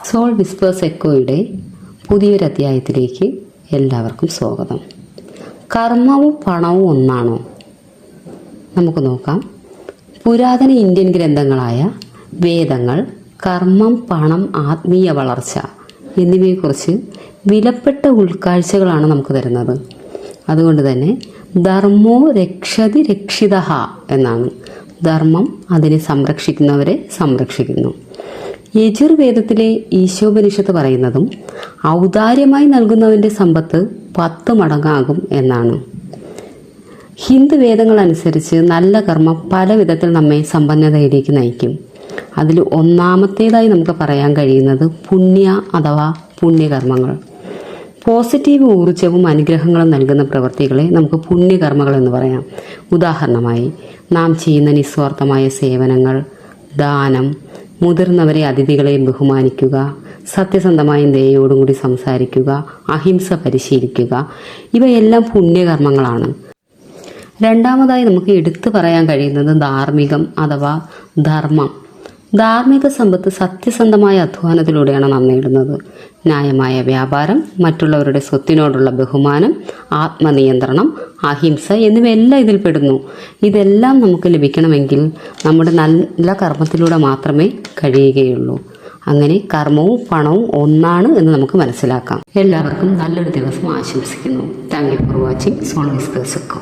Soul whispers എക്കോയുടെ പുതിയൊരു അധ്യായത്തിലേക്ക് എല്ലാവർക്കും സ്വാഗതം. കർമ്മവും പണവും ഒന്നാണോ? നമുക്ക് നോക്കാം. പുരാതന ഇന്ത്യൻ ഗ്രന്ഥങ്ങളായ വേദങ്ങൾ കർമ്മം, പണം, ആത്മീയ വളർച്ച എന്നിവയെക്കുറിച്ച് വിലപ്പെട്ട ഉൾക്കാഴ്ചകളാണ് നമുക്ക് തരുന്നത്. അതുകൊണ്ട് തന്നെ ധർമ്മോ രക്ഷതി രക്ഷിതഃ എന്നാണ്. ധർമ്മം അതിനെ സംരക്ഷിക്കുന്നവരെ സംരക്ഷിക്കുന്നു. യജുർവേദത്തിലെ ഈശോപനിഷത്ത് പറയുന്നതും ഔദാര്യമായി നൽകുന്നവന്റെ സമ്പത്ത് 10 മടങ്ങാകും എന്നാണ്. ഹിന്ദു വേദങ്ങൾ അനുസരിച്ച് നല്ല കർമ്മം പല വിധത്തിൽ നമ്മെ സമ്പന്നതയിലേക്ക് നയിക്കും. അതിൽ ഒന്നാമത്തേതായി നമുക്ക് പറയാൻ കഴിയുന്നത് പുണ്യ അഥവാ പുണ്യകർമ്മങ്ങൾ. പോസിറ്റീവ് ഊർജവും അനുഗ്രഹങ്ങളും നൽകുന്ന പ്രവൃത്തികളെ നമുക്ക് പുണ്യകർമ്മങ്ങൾ എന്ന് പറയാം. ഉദാഹരണമായി നാം ചെയ്യുന്ന നിസ്വാർത്ഥമായ സേവനങ്ങൾ, ദാനം, മുതിർന്നവരെ അതിഥികളെ ബഹുമാനിക്കുക, സത്യസന്ധമായ ദയോടും കൂടി സംസാരിക്കുക, അഹിംസ പരിശീലിക്കുക, ഇവയെല്ലാം പുണ്യകർമ്മങ്ങളാണ്. രണ്ടാമതായി നമുക്ക് എടുത്തു പറയാൻ കഴിയുന്നത് ധാർമ്മികം അഥവാ ധർമ്മം. ധാർമ്മിക സമ്പത്ത് സത്യസന്ധമായ അധ്വാനത്തിലൂടെയാണ് നാം നേടുന്നത്. ന്യായമായ വ്യാപാരം, മറ്റുള്ളവരുടെ സ്വത്തിനോടുള്ള ബഹുമാനം, ആത്മനിയന്ത്രണം, അഹിംസ എന്നിവയെല്ലാം ഇതിൽ പെടുന്നു. ഇതെല്ലാം നമുക്ക് ലഭിക്കണമെങ്കിൽ നമ്മുടെ നല്ല കർമ്മത്തിലൂടെ മാത്രമേ കഴിയുകയുള്ളൂ. അങ്ങനെ കർമ്മവും പണവും ഒന്നാണ് എന്ന് നമുക്ക് മനസ്സിലാക്കാം. എല്ലാവർക്കും നല്ലൊരു ദിവസം ആശംസിക്കുന്നു. Thank you for watching Soul Whispers echo.